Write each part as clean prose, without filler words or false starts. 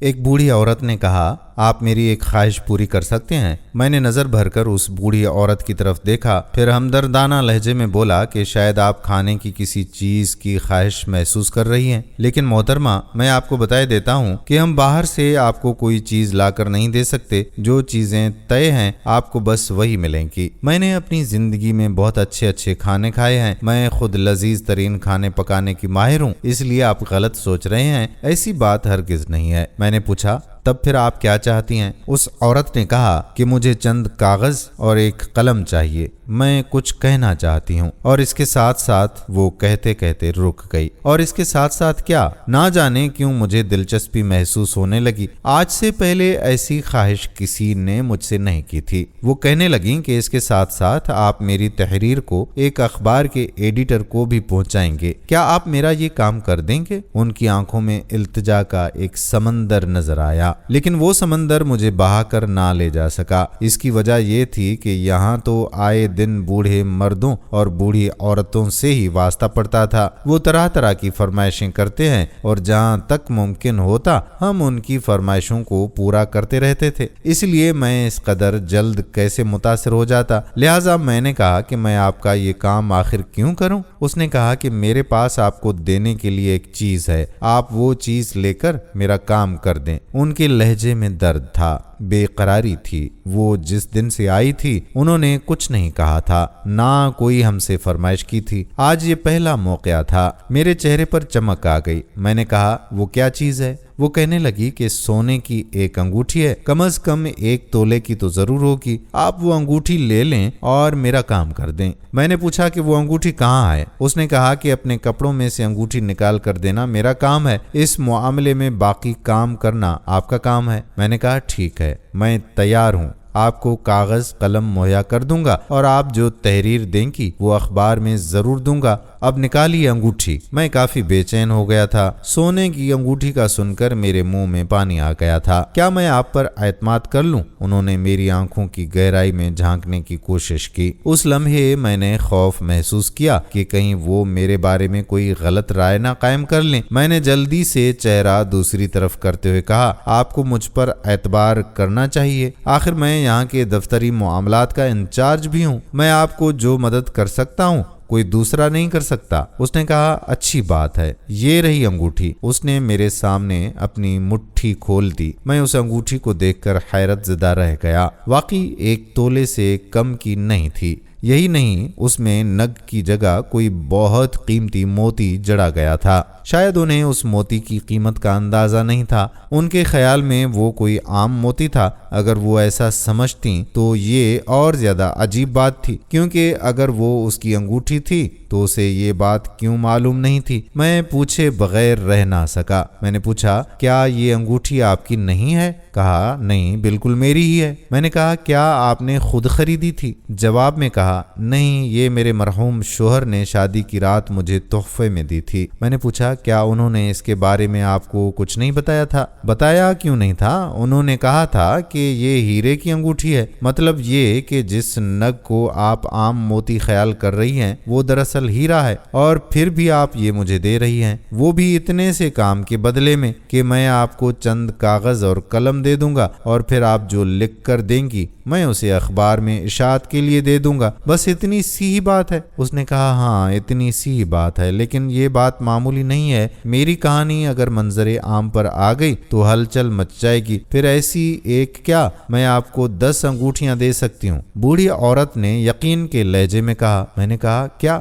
ایک بوڑھی عورت نے کہا، آپ میری ایک خواہش پوری کر سکتے ہیں؟ میں نے نظر بھر کر اس بوڑھی عورت کی طرف دیکھا، پھر ہمدردانہ لہجے میں بولا کہ شاید آپ کھانے کی کسی چیز کی خواہش محسوس کر رہی ہیں، لیکن محترمہ میں آپ کو بتائے دیتا ہوں کہ ہم باہر سے آپ کو کوئی چیز لا کر نہیں دے سکتے، جو چیزیں طے ہیں آپ کو بس وہی ملیں گی۔ میں نے اپنی زندگی میں بہت اچھے کھانے کھائے ہیں، میں خود لذیذ ترین کھانے پکانے کی ماہر ہوں، اس لیے آپ غلط سوچ رہے ہیں، ایسی بات ہرگز نہیں ہے۔ میں نے پوچھا، تب پھر آپ کیا چاہتی ہیں؟ اس عورت نے کہا کہ مجھے چند کاغذ اور ایک قلم چاہیے، میں کچھ کہنا چاہتی ہوں، اور اس کے ساتھ ساتھ وہ کہتے کہتے رک گئی۔ اور اس کے ساتھ ساتھ کیا؟ نہ جانے کیوں مجھے دلچسپی محسوس ہونے لگی، آج سے پہلے ایسی خواہش کسی نے مجھ سے نہیں کی تھی۔ وہ کہنے لگیں کہ اس کے ساتھ ساتھ آپ میری تحریر کو ایک اخبار کے ایڈیٹر کو بھی پہنچائیں گے، کیا آپ میرا یہ کام کر دیں گے؟ ان کی آنکھوں میں التجا کا ایک سمندر نظر آیا، لیکن وہ سمندر مجھے بہا کر نہ لے جا سکا۔ اس کی وجہ یہ تھی کہ یہاں تو آئے دن بوڑھے مردوں اور بوڑھی عورتوں سے ہی واسطہ پڑتا تھا، وہ طرح طرح کی فرمائشیں کرتے ہیں اور جہاں تک ممکن ہوتا ہم ان کی فرمائشوں کو پورا کرتے رہتے تھے، اس لیے میں اس قدر جلد کیسے متاثر ہو جاتا۔ لہٰذا میں نے کہا کہ میں آپ کا یہ کام آخر کیوں کروں؟ اس نے کہا کہ میرے پاس آپ کو دینے کے لیے ایک چیز ہے، آپ وہ چیز لے کر میرا کام کر دیں۔ ان کے لہجے میں درد تھا، بے قراری تھی۔ وہ جس دن سے آئی تھی انہوں نے کچھ نہیں کہا تھا، نہ کوئی ہم سے فرمائش کی تھی، آج یہ پہلا موقع تھا۔ میرے چہرے پر چمک آ گئی۔ میں نے کہا، وہ کیا چیز ہے؟ وہ کہنے لگی کہ سونے کی ایک انگوٹھی ہے، کم از کم 1 تولے کی تو ضرور ہوگی، آپ وہ انگوٹھی لے لیں اور میرا کام کر دیں۔ میں نے پوچھا کہ وہ انگوٹھی کہاں ہے؟ اس نے کہا کہ اپنے کپڑوں میں سے انگوٹھی نکال کر دینا میرا کام ہے، اس معاملے میں باقی کام کرنا آپ کا کام ہے۔ میں نے کہا، ٹھیک ہے، میں تیار ہوں، آپ کو کاغذ قلم مہیا کر دوں گا اور آپ جو تحریر دیں گی وہ اخبار میں ضرور دوں گا، اب نکالیے انگوٹھی۔ میں کافی بے چین ہو گیا تھا، سونے کی انگوٹھی کا سن کر میرے منہ میں پانی آ گیا تھا۔ کیا میں آپ پر اعتماد کر لوں؟ انہوں نے میری آنکھوں کی گہرائی میں جھانکنے کی کوشش کی۔ اس لمحے میں نے خوف محسوس کیا کہ کہیں وہ میرے بارے میں کوئی غلط رائے نہ قائم کر لیں۔ میں نے جلدی سے چہرہ دوسری طرف کرتے ہوئے کہا، آپ کو مجھ پر اعتبار کرنا چاہیے، آخر میں یہاں کے دفتری معاملات کا انچارج بھی ہوں، میں آپ کو جو مدد کر سکتا ہوں کوئی دوسرا نہیں کر سکتا۔ اس نے کہا، اچھی بات ہے، یہ رہی انگوٹھی۔ اس نے میرے سامنے اپنی مٹھی کھول دی۔ میں اس انگوٹھی کو دیکھ کر حیرت زدہ رہ گیا، واقعی 1 تولے سے کم کی نہیں تھی۔ یہی نہیں، اس میں نگ کی جگہ کوئی بہت قیمتی موتی جڑا گیا تھا۔ شاید انہیں اس موتی کی قیمت کا اندازہ نہیں تھا، ان کے خیال میں وہ کوئی عام موتی تھا۔ اگر وہ ایسا سمجھتیں تو یہ اور زیادہ عجیب بات تھی، کیونکہ اگر وہ اس کی انگوٹھی تھی تو اسے یہ بات کیوں معلوم نہیں تھی؟ میں پوچھے بغیر رہ نہ سکا۔ میں نے پوچھا، کیا یہ انگوٹھی آپ کی نہیں ہے؟ کہا، نہیں، بالکل میری ہی ہے۔ میں نے کہا، کیا آپ نے خود خریدی تھی؟ جواب میں کہا، نہیں، یہ میرے مرحوم شوہر نے شادی کی رات مجھے تحفے میں دی تھی۔ میں نے پوچھا، کیا انہوں نے اس کے بارے میں آپ کو کچھ نہیں بتایا تھا؟ بتایا کیوں نہیں تھا؟ انہوں نے کہا تھا کہ یہ ہیرے کی انگوٹھی ہے، مطلب یہ کہ جس نگ کو آپ عام موتی خیال کر رہی ہیں وہ دراصل ہیرا ہے، اور پھر بھی آپ یہ مجھے دے رہی ہیں، وہ بھی اتنے سے کام کے بدلے میں کہ میں آپ کو چند کاغذ اور قلم دے دوں گا، اور پھر آپ جو لکھ کر دیں گی میں اسے اخبار میں اشاعت کے لیے دے دوں گا، بس اتنی سی ہی بات ہے۔ اس نے کہا، ہاں، اتنی سی ہی بات ہے، لیکن یہ بات معمولی نہیں ہے۔ میری کہانی اگر منظر عام پر آ گئی تو ہلچل مچ جائے گی، پھر ایسی ایک کیا، میں آپ کو 10 انگوٹھیاں دے سکتی ہوں۔ بوڑھی عورت نے یقین کے لہجے میں کہا۔ میں نے کہا، کیا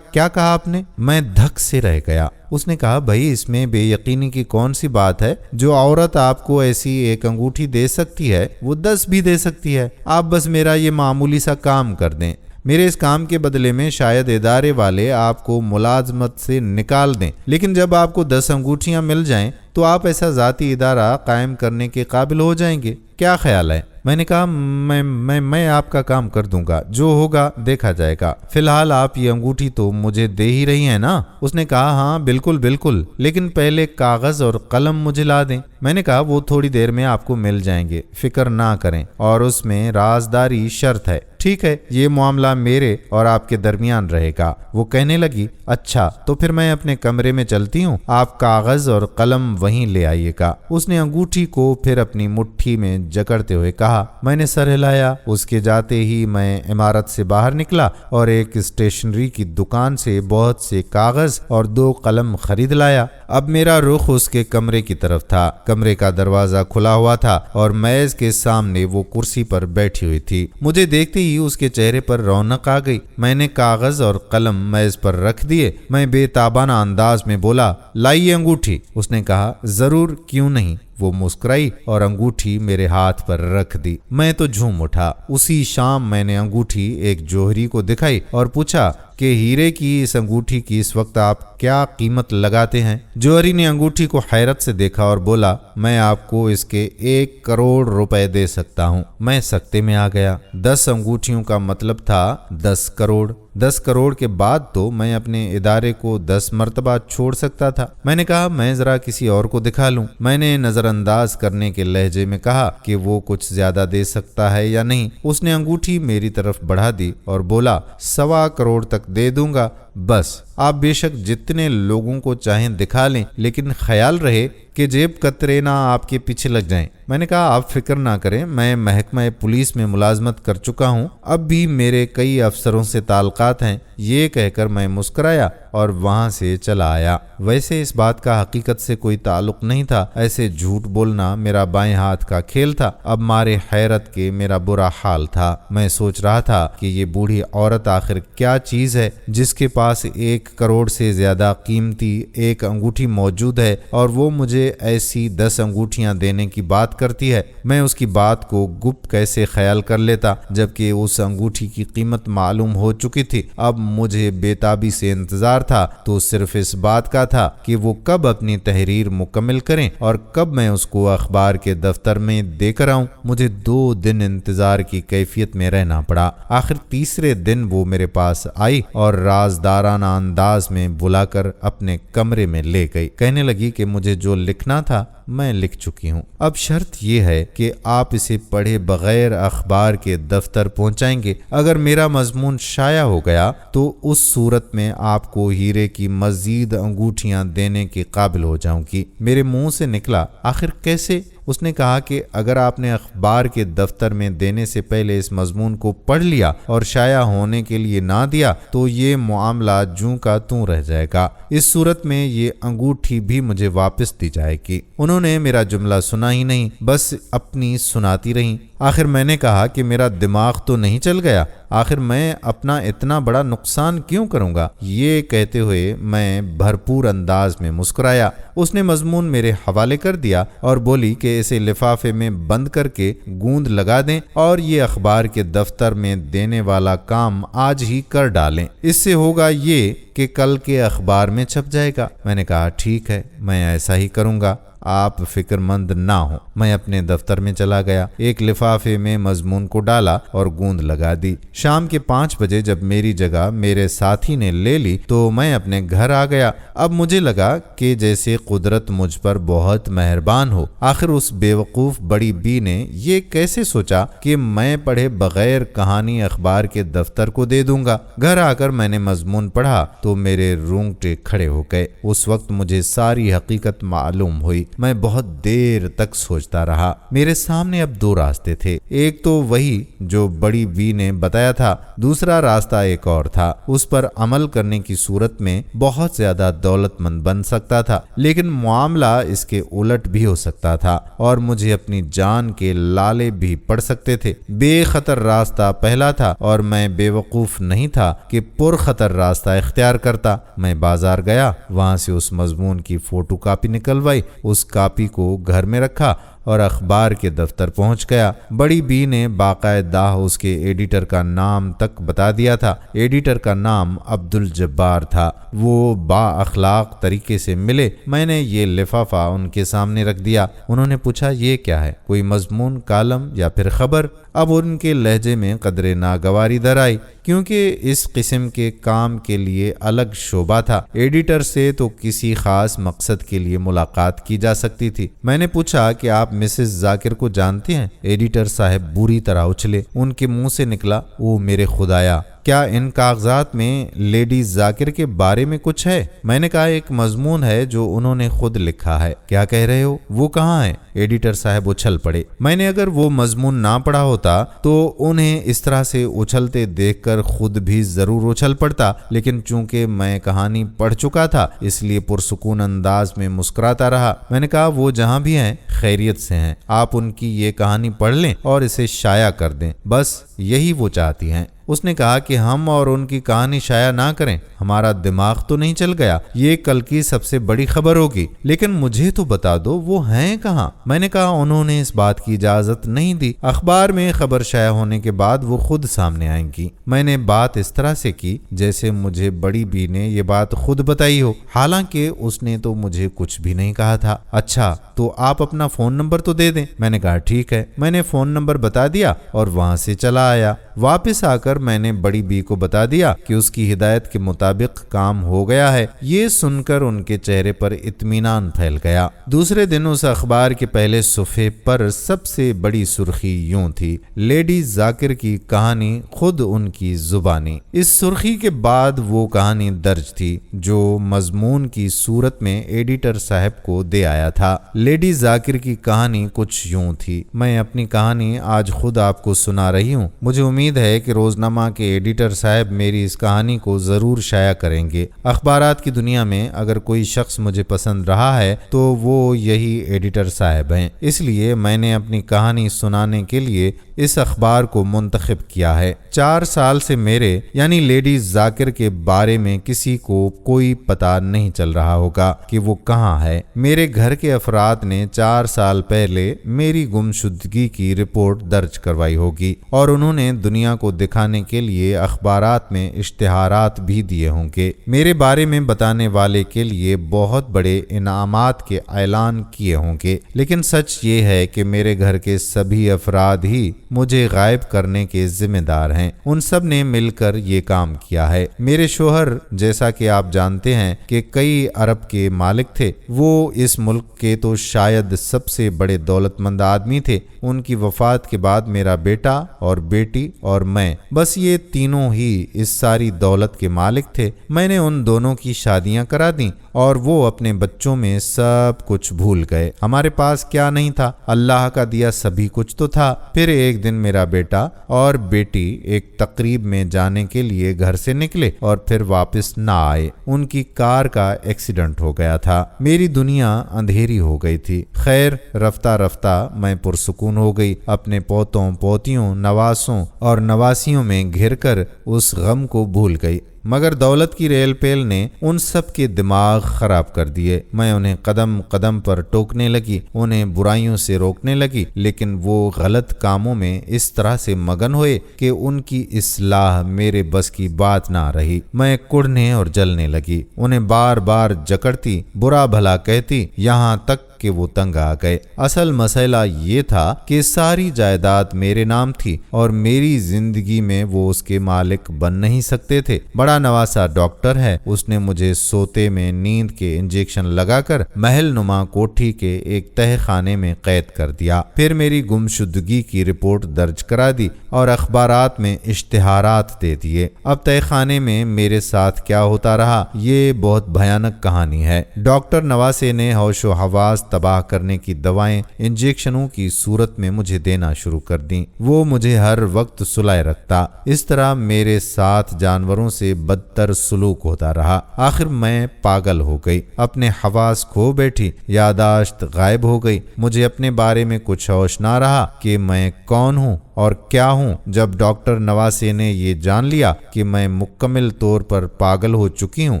کہا آپ نے؟ میں دھک سے رہ گیا۔ اس نے کہا، بھائی اس میں بے یقینی کی کون سی بات ہے؟ جو عورت آپ کو ایسی ایک انگوٹھی دے سکتی ہے وہ 10 بھی دے سکتی ہے، آپ بس میرا یہ معمولی سا کام کر دیں۔ میرے اس کام کے بدلے میں شاید ادارے والے آپ کو ملازمت سے نکال دیں، لیکن جب آپ کو 10 انگوٹھیاں مل جائیں تو آپ ایسا ذاتی ادارہ قائم کرنے کے قابل ہو جائیں گے۔ کیا خیال ہے؟ میں نے کہا، میں آپ کا کام کر دوں گا، جو ہوگا دیکھا جائے گا، فی الحال آپ یہ انگوٹھی تو مجھے دے ہی رہی ہیں نا؟ اس نے کہا، ہاں بالکل، لیکن پہلے کاغذ اور قلم مجھے لا دیں۔ میں نے کہا وہ تھوڑی دیر میں آپ کو مل جائیں گے، فکر نہ کریں، اور اس میں رازداری شرط ہے۔ ٹھیک ہے، یہ معاملہ میرے اور آپ کے درمیان رہے گا۔ وہ کہنے لگی اچھا تو پھر میں اپنے کمرے میں چلتی ہوں، آپ کاغذ اور قلم وہیں لے آئیے گا۔ اس نے انگوٹھی کو پھر اپنی مٹھی میں جکڑتے ہوئے کہا۔ میں نے سر ہلایا۔ اس کے جاتے ہی میں عمارت سے باہر نکلا اور ایک اسٹیشنری کی دکان سے بہت سے کاغذ اور 2 قلم خرید لایا۔ اب میرا رخ اس کے کمرے کی طرف تھا۔ کمرے کا دروازہ کھلا ہوا تھا اور میز کے سامنے وہ کرسی پر بیٹھی ہوئی تھی۔ مجھے دیکھتے ہی اس کے چہرے پر رونق آ گئی۔ میں نے کاغذ اور قلم میز پر رکھ دیے۔ میں بے تابانہ انداز میں بولا لائیے انگوٹھی۔ اس نے کہا ضرور، کیوں نہیں۔ وہ مسکرائی اور انگوٹھی میرے ہاتھ پر رکھ دی۔ میں تو جھوم اٹھا۔ اسی شام میں نے انگوٹھی ایک جوہری کو دکھائی اور پوچھا کہ ہیرے کی اس انگوٹھی کی اس وقت آپ کیا قیمت لگاتے ہیں؟ جوہری نے انگوٹھی کو حیرت سے دیکھا اور بولا میں آپ کو اس کے 1 کروڑ روپے دے سکتا ہوں۔ میں سکتے میں آ گیا۔ 10 انگوٹھیوں کا مطلب تھا 10 کروڑ۔ 10 کروڑ کے بعد تو میں اپنے ادارے کو 10 مرتبہ چھوڑ سکتا تھا۔ میں نے کہا میں ذرا کسی اور کو دکھا لوں۔ میں نے نظر انداز کرنے کے لہجے میں کہا کہ وہ کچھ زیادہ دے سکتا ہے یا نہیں۔ اس نے انگوٹھی میری طرف بڑھا دی اور بولا 1.25 کروڑ تک دے دوں گا۔ بس آپ بے شک جتنے لوگوں کو چاہیں دکھا لیں، لیکن خیال رہے کہ جیب کترے نہ آپ کے پیچھے لگ جائیں۔ میں نے کہا آپ فکر نہ کریں، میں محکمہ پولیس میں ملازمت کر چکا ہوں، اب بھی میرے کئی افسروں سے تعلقات ہیں۔ یہ کہہ کر میں مسکرایا اور وہاں سے چلا آیا۔ ویسے اس بات کا حقیقت سے کوئی تعلق نہیں تھا، ایسے جھوٹ بولنا میرا بائیں ہاتھ کا کھیل تھا۔ اب مارے حیرت کے میرا برا حال تھا۔ میں سوچ رہا تھا کہ یہ بوڑھی عورت آخر کیا چیز ہے جس کے پاس 1 کروڑ سے زیادہ قیمتی ایک انگوٹھی موجود ہے اور وہ مجھے ایسی 10 انگوٹھیاں دینے کی بات کرتی ہے۔ میں اس کی بات کو گپ کیسے خیال کر لیتا جبکہ اس انگوٹھی کی قیمت معلوم ہو چکی تھی۔ اب مجھے بےتابی سے انتظار تھا تو صرف اس بات کا تھا کہ وہ کب اپنی تحریر مکمل کریں اور کب میں اس کو اخبار کے دفتر میں دے کر آؤں۔ مجھے 2 دن انتظار کی کیفیت میں رہنا پڑا۔ آخر تیسرے دن وہ میرے پاس آئی اور رازدارانہ انداز میں بلا کر اپنے کمرے میں لے گئی۔ کہنے لگی کہ مجھے جو لکھنا تھا میں لکھ چکی ہوں، اب شرط یہ ہے کہ آپ اسے پڑھے بغیر اخبار کے دفتر پہنچائیں گے۔ اگر میرا مضمون شائع ہو گیا تو اس صورت میں آپ کو ہیرے کی مزید انگوٹھیاں دینے کے قابل ہو جاؤں گی۔ میرے منہ سے نکلا آخر کیسے؟ اس نے کہا کہ اگر آپ نے اخبار کے دفتر میں دینے سے پہلے اس مضمون کو پڑھ لیا اور شائع ہونے کے لیے نہ دیا تو یہ معاملہ جوں کا توں رہ جائے گا۔ اس صورت میں یہ انگوٹھی بھی مجھے واپس دی جائے گی۔ انہوں نے میرا جملہ سنا ہی نہیں، بس اپنی سناتی رہیں۔ آخر میں نے کہا کہ میرا دماغ تو نہیں چل گیا، آخر میں اپنا اتنا بڑا نقصان کیوں کروں گا؟ یہ کہتے ہوئے میں بھرپور انداز میں مسکرایا۔ اس نے مضمون میرے حوالے کر دیا اور بولی کہ اسے لفافے میں بند کر کے گوند لگا دیں اور یہ اخبار کے دفتر میں دینے والا کام آج ہی کر ڈالیں۔ اس سے ہوگا یہ کہ کل کے اخبار میں چھپ جائے گا۔ میں نے کہا ٹھیک ہے، میں ایسا ہی کروں گا، آپ فکر مند نہ ہوں۔ میں اپنے دفتر میں چلا گیا، ایک لفافے میں مضمون کو ڈالا اور گوند لگا دی۔ شام کے 5 بجے جب میری جگہ میرے ساتھی نے لے لی تو میں اپنے گھر آ گیا۔ اب مجھے لگا کہ جیسے قدرت مجھ پر بہت مہربان ہو۔ آخر اس بیوقوف بڑی بی نے یہ کیسے سوچا کہ میں پڑھے بغیر کہانی اخبار کے دفتر کو دے دوں گا۔ گھر آ کر میں نے مضمون پڑھا تو میرے رونگٹے کھڑے ہو گئے۔ اس وقت مجھے ساری حقیقت معلوم ہوئی۔ میں بہت دیر تک سوچتا رہا۔ میرے سامنے اب 2 راستے تھے، ایک تو وہی جو بڑی بی نے بتایا تھا، دوسرا راستہ ایک اور تھا۔ اس پر عمل کرنے کی صورت میں بہت زیادہ دولت مند بن سکتا تھا، لیکن معاملہ اس کے الٹ بھی ہو سکتا تھا اور مجھے اپنی جان کے لالے بھی پڑ سکتے تھے۔ بے خطر راستہ پہلا تھا اور میں بے وقوف نہیں تھا کہ پر خطر راستہ اختیار کرتا۔ میں بازار گیا، وہاں سے اس مضمون کی فوٹو کاپی نکلوائی، اس کاپی کو گھر میں رکھا اور اخبار کے دفتر پہنچ گیا۔ بڑی بی نے باقاعدہ اس کے ایڈیٹر کا نام تک بتا دیا تھا۔ ایڈیٹر کا نام عبدالجبار تھا۔ وہ با اخلاق طریقے سے ملے۔ میں نے یہ لفافہ ان کے سامنے رکھ دیا۔ انہوں نے پوچھا یہ کیا ہے، کوئی مضمون، کالم یا پھر خبر؟ اب ان کے لہجے میں قدرے ناگواری در آئی، کیونکہ اس قسم کے کام کے لیے الگ شعبہ تھا۔ ایڈیٹر سے تو کسی خاص مقصد کے لیے ملاقات کی جا سکتی تھی۔ میں نے پوچھا کہ آپ مسز ذاکر کو جانتے ہیں؟ ایڈیٹر صاحب بری طرح اچھلے۔ ان کے منہ سے نکلا، او میرے خدایا، کیا ان کاغذات میں لیڈی ذاکر کے بارے میں کچھ ہے؟ میں نے کہا ایک مضمون ہے جو انہوں نے خود لکھا ہے۔ کیا کہہ رہے ہو؟ وہ کہاں ہے؟ ایڈیٹر صاحب اچھل پڑے۔ میں نے اگر وہ مضمون نہ پڑھا ہوتا تو انہیں اس طرح سے اچھلتے دیکھ کر خود بھی ضرور اچھل پڑتا، لیکن چونکہ میں کہانی پڑھ چکا تھا اس لیے پرسکون انداز میں مسکراتا رہا۔ میں نے کہا وہ جہاں بھی ہیں خیریت سے ہیں، آپ ان کی یہ کہانی پڑھ لیں اور اسے شائع کر دیں، بس یہی وہ چاہتی ہیں۔ اس نے کہا کہ ہم اور ان کی کہانی شائع نہ کریں، ہمارا دماغ تو نہیں چل گیا، یہ کل کی سب سے بڑی خبر ہوگی، لیکن مجھے تو بتا دو وہ ہیں کہاں؟ میں نے کہا انہوں نے اس بات کی اجازت نہیں دی، اخبار میں خبر شائع ہونے کے بعد وہ خود سامنے آئیں گی۔ میں نے بات اس طرح سے کی جیسے مجھے بڑی بی نے یہ بات خود بتائی ہو، حالانکہ اس نے تو مجھے کچھ بھی نہیں کہا تھا۔ اچھا تو آپ اپنا فون نمبر تو دے دیں۔ میں نے کہا ٹھیک ہے۔ میں نے فون نمبر بتا دیا اور وہاں سے چلا آیا۔ واپس آ کر میں نے بڑی بی کو بتا دیا کہ اس کی ہدایت کے مطابق کام ہو گیا ہے۔ یہ سن کر ان کے چہرے پر اطمینان پھیل گیا۔ دوسرے دن اس اخبار کے پہلے صفحے پر سب سے بڑی سرخی یوں تھی، لیڈی ذاکر کی کہانی خود ان کی زبانی۔ اس سرخی کے بعد وہ کہانی درج تھی جو مضمون کی صورت میں ایڈیٹر صاحب کو دے آیا تھا۔ لیڈی ذاکر کی کہانی کچھ یوں تھی۔ میں اپنی کہانی آج خود آپ کو سنا رہی ہوں۔ مجھے امید ہے کہ روزنامہ کے ایڈیٹر صاحب میری اس کہانی کو ضرور شائع کریں گے۔ اخبارات کی دنیا میں اگر کوئی شخص مجھے پسند رہا ہے تو وہ یہی ایڈیٹر صاحب ہیں، اس لیے میں نے اپنی کہانی سنانے کے لیے اس اخبار کو منتخب کیا ہے۔ 4 سال سے میرے یعنی لیڈی ذاکر کے بارے میں کسی کو کوئی پتہ نہیں چل رہا ہوگا کہ وہ کہاں ہے۔ میرے گھر کے افراد نے 4 سال پہلے میری گمشدگی کی رپورٹ درج کروائی ہوگی اور انہوں نے دنیا کو دکھانے کے لیے اخبارات میں اشتہارات بھی دیے ہوں گے۔ میرے بارے میں بتانے والے کے لیے بہت بڑے انعامات کے اعلان کیے ہوں گے، لیکن سچ یہ ہے کہ میرے گھر کے سبھی افراد ہی مجھے غائب کرنے کے ذمہ دار ہیں۔ ان سب نے مل کر یہ کام کیا ہے۔ میرے شوہر جیسا کہ آپ جانتے ہیں کہ کئی ارب کے مالک تھے، وہ اس ملک کے تو شاید سب سے بڑے دولت مند آدمی تھے۔ ان کی وفات کے بعد میرا بیٹا اور بیٹی اور میں، بس یہ تینوں ہی اس ساری دولت کے مالک تھے۔ میں نے ان دونوں کی شادیاں کرا دیں اور وہ اپنے بچوں میں سب کچھ بھول گئے۔ ہمارے پاس کیا نہیں تھا، اللہ کا دیا سبھی کچھ تو تھا۔ پھر ایک دن میرا بیٹا اور بیٹی ایک تقریب میں جانے کے لیے گھر سے نکلے اور پھر واپس نہ آئے۔ ان کی کار کا ایکسیڈنٹ ہو گیا تھا۔ میری دنیا اندھیری ہو گئی تھی۔ خیر رفتہ رفتہ میں پرسکون ہو گئی، اپنے پوتوں پوتیوں نواسوں اور نواسیوں میں گھر کر اس غم کو بھول گئی، مگر دولت کی ریل پیل نے ان سب کے دماغ خراب کر دیے۔ میں انہیں قدم قدم پر ٹوکنے لگی، انہیں برائیوں سے روکنے لگی، لیکن وہ غلط کاموں میں اس طرح سے مگن ہوئے کہ ان کی اصلاح میرے بس کی بات نہ رہی۔ میں کڑھنے اور جلنے لگی، انہیں بار بار جکڑتی، برا بھلا کہتی، یہاں تک کہ وہ تنگ آ گئے۔ اصل مسئلہ یہ تھا کہ ساری جائیداد میرے نام تھی اور میری زندگی میں وہ اس کے مالک بن نہیں سکتے تھے۔ بڑا نواسا ڈاکٹر ہے، اس نے مجھے سوتے میں نیند کے انجیکشن لگا کر محل نما کوٹھی کے ایک تہہ خانے میں قید کر دیا۔ پھر میری گمشدگی کی رپورٹ درج کرا دی اور اخبارات میں اشتہارات دے دیے۔ اب تہہ خانے میں میرے ساتھ کیا ہوتا رہا یہ بہت بھیانک کہانی ہے۔ ڈاکٹر نواسے نے ہوش و حواس تباہ کرنے کی دوائیں انجیکشنوں کی صورت میں مجھے دینا شروع کر دیں۔ وہ مجھے ہر وقت سلائے رکھتا۔ اس طرح میرے ساتھ جانوروں سے بدتر سلوک ہوتا رہا۔ آخر میں پاگل ہو گئی، اپنے حواس کھو بیٹھی، یادداشت غائب ہو گئی۔ مجھے اپنے بارے میں کچھ ہوش نہ رہا کہ میں کون ہوں اور کیا ہوں۔ جب ڈاکٹر نواسے نے یہ جان لیا کہ میں مکمل طور پر پاگل ہو چکی ہوں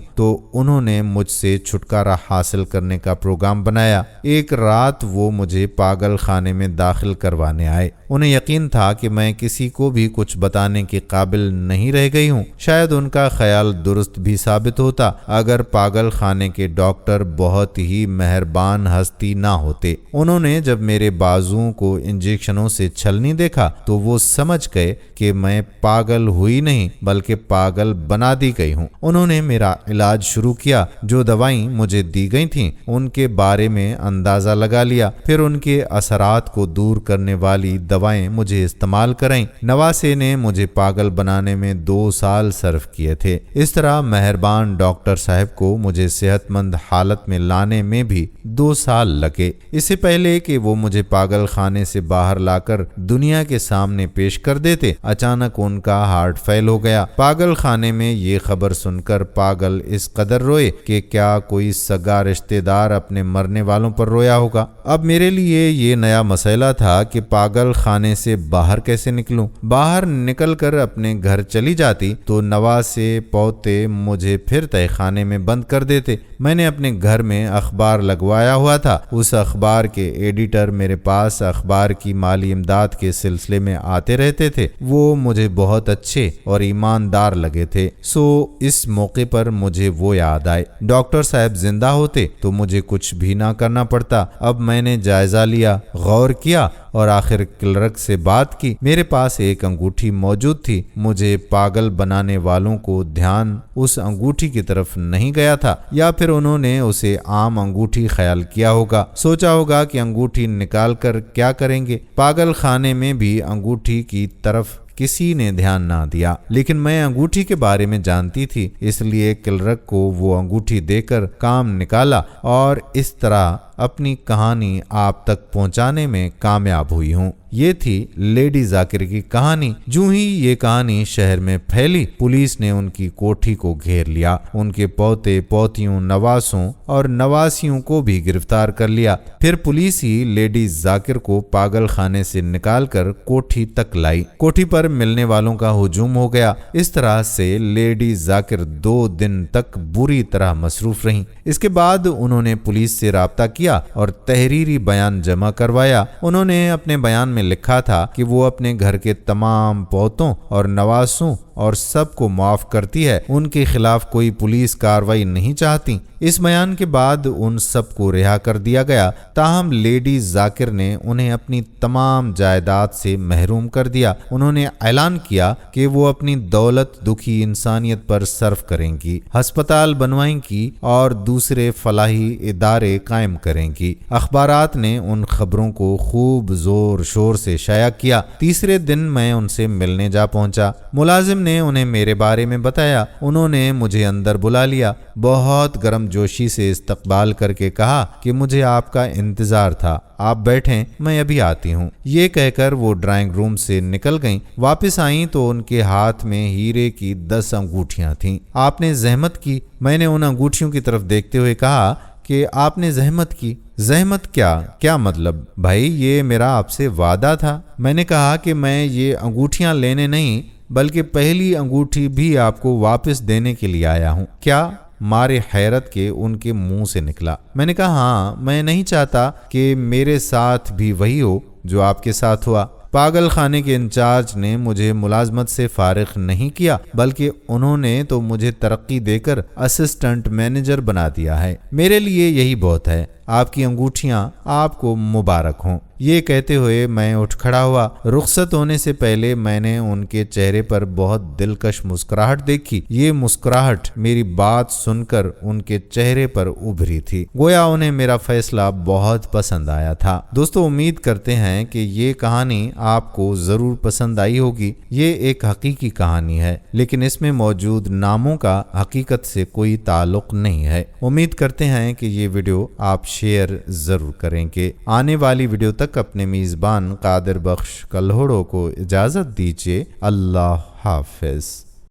تو انہوں نے مجھ سے چھٹکارا حاصل کرنے کا پروگرام بنایا۔ ایک رات وہ مجھے پاگل خانے میں داخل کروانے آئے۔ انہیں یقین تھا کہ میں کسی کو بھی کچھ بتانے کے قابل نہیں رہ گئی ہوں۔ شاید ان کا خیال درست بھی ثابت ہوتا اگر پاگل خانے کے ڈاکٹر بہت ہی مہربان ہستی نہ ہوتے۔ انہوں نے جب میرے بازوؤں کو انجیکشنوں سے چھلنی دیکھا تو وہ سمجھ گئے کہ میں پاگل ہوئی نہیں بلکہ پاگل بنا دی گئی ہوں۔ انہوں نے میرا علاج شروع کیا، جو دوائیں مجھے دی گئی تھیں ان کے بارے میں اندازہ لگا لیا، پھر ان کے اثرات کو دور کرنے والی دوائیں مجھے استعمال کرائیں۔ نواسے نے مجھے پاگل بنانے میں 2 سال صرف کیے تھے۔ اس طرح مہربان ڈاکٹر صاحب کو مجھے صحت مند حالت میں لانے میں بھی 2 سال لگے۔ اس سے پہلے کہ وہ مجھے پاگل خانے سے باہر لا کر دنیا کے سامنے پیش کر دیتے، اچانک ان کا ہارٹ فیل ہو گیا۔ پاگل خانے میں یہ خبر سن کر پاگل اس قدر روئے کہ کیا کوئی سگا رشتہ دار اپنے مرنے والوں پر رویا ہوگا۔ اب میرے لیے یہ نیا مسئلہ تھا کہ پاگل خانے سے باہر کیسے نکلوں۔ باہر نکل کر اپنے گھر چلی جاتی تو نواسے پوتے مجھے پھر تہہ خانے میں بند کر دیتے۔ میں نے اپنے گھر میں اخبار لگوایا ہوا تھا۔ اس اخبار کے ایڈیٹر میرے پاس اخبار کی مالی امداد کے سلسلے میں آتے رہتے تھے۔ وہ مجھے بہت اچھے اور ایماندار لگے تھے، سو اس موقع پر مجھے وہ یاد آئے۔ ڈاکٹر صاحب زندہ ہوتے تو مجھے کچھ بھی نہ کرنا پڑتا۔ اب میں نے جائزہ لیا، غور کیا اور آخر کلرک سے بات کی۔ میرے پاس ایک انگوٹھی موجود تھی۔ مجھے پاگل بنانے والوں کو دھیان اس انگوٹھی کی طرف نہیں گیا تھا، یا پھر انہوں نے اسے عام انگوٹھی خیال کیا ہوگا، سوچا ہوگا کہ انگوٹھی نکال کر کیا کریں گے۔ پاگل خانے میں بھی انگوٹھی کی طرف کسی نے دھیان نہ دیا، لیکن میں انگوٹھی کے بارے میں جانتی تھی، اس لیے کلرک کو وہ انگوٹھی دے کر کام نکالا اور اس طرح اپنی کہانی آپ تک پہنچانے میں کامیاب ہوئی ہوں۔ یہ تھی لیڈی ذاکر کی کہانی۔ جو ہی یہ کہانی شہر میں پھیلی، پولیس نے ان کی کوٹھی کو گھیر لیا، ان کے پوتے پوتیوں، نواسوں اور نواسیوں کو بھی گرفتار کر لیا۔ پھر پولیس ہی لیڈی ذاکر کو پاگل خانے سے نکال کر کوٹھی تک لائی۔ کوٹھی پر ملنے والوں کا ہجوم ہو گیا۔ اس طرح سے لیڈی ذاکر 2 دن تک بری طرح مصروف رہیں۔ اس کے بعد انہوں نے پولیس سے رابطہ کیا اور تحریری بیان جمع کروایا۔ انہوں نے اپنے بیان میں لکھا تھا کہ وہ اپنے گھر کے تمام پوتوں اور نواسوں اور سب کو معاف کرتی ہے، ان کے خلاف کوئی پولیس کارروائی نہیں چاہتی۔ اس بیان کے بعد ان سب کو رہا کر دیا گیا، تاہم لیڈی ذاکر نے انہیں اپنی تمام جائیداد سے محروم کر دیا۔ انہوں نے اعلان کیا کہ وہ اپنی دولت دکھی انسانیت پر صرف کریں گی، ہسپتال بنوائیں گی اور دوسرے فلاحی ادارے قائم کریں گی۔ اخبارات نے ان خبروں کو خوب زور شور سے شائع کیا۔ تیسرے دن میں ان سے ملنے جا پہنچا۔ ملازم نے انہیں میرے بارے میں بتایا۔ انہوں نے مجھے اندر بلا لیا، بہت گرم جوشی سے استقبال کر کے کہا کہ مجھے آپ کا انتظار تھا، آپ بیٹھیں، میں ابھی آتی ہوں۔ یہ کہہ کر وہ ڈرائنگ روم سے نکل گئیں۔ واپس آئیں تو ان کے ہاتھ میں ہیرے کی 10 انگوٹھیاں تھیں۔ آپ نے زحمت کی؟ میں نے ان انگوٹھیوں کی طرف دیکھتے ہوئے کہا کہ آپ نے زحمت کی؟ زحمت کیا مطلب؟ بھائی یہ میرا آپ سے وعدہ تھا۔ میں نے کہا کہ میں یہ انگوٹھیاں لینے نہیں بلکہ پہلی انگوٹھی بھی آپ کو واپس دینے کے لیے آیا ہوں۔ کیا؟ مارے حیرت کے ان کے منہ سے نکلا۔ میں نے کہا ہاں، میں نہیں چاہتا کہ میرے ساتھ بھی وہی ہو جو آپ کے ساتھ ہوا۔ پاگل خانے کے انچارج نے مجھے ملازمت سے فارغ نہیں کیا بلکہ انہوں نے تو مجھے ترقی دے کر اسسٹنٹ مینیجر بنا دیا ہے۔ میرے لیے یہی بہت ہے۔ آپ کی انگوٹھیاں آپ کو مبارک ہوں۔ یہ کہتے ہوئے میں اٹھ کھڑا ہوا۔ رخصت ہونے سے پہلے میں نے ان کے چہرے پر بہت دلکش مسکراہٹ دیکھی۔ یہ مسکراہٹ میری بات سن کر ان کے چہرے پر ابھری تھی، گویا انہیں میرا فیصلہ بہت پسند آیا تھا۔ دوستو، امید کرتے ہیں کہ یہ کہانی آپ کو ضرور پسند آئی ہوگی۔ یہ ایک حقیقی کہانی ہے لیکن اس میں موجود ناموں کا حقیقت سے کوئی تعلق نہیں ہے۔ امید کرتے ہیں کہ یہ ویڈیو آپ شیئر ضرور کریں گے۔ آنے والی ویڈیو تک اپنے میزبان قادر بخش کلہوڑو کو اجازت دیجیے۔ اللہ حافظ۔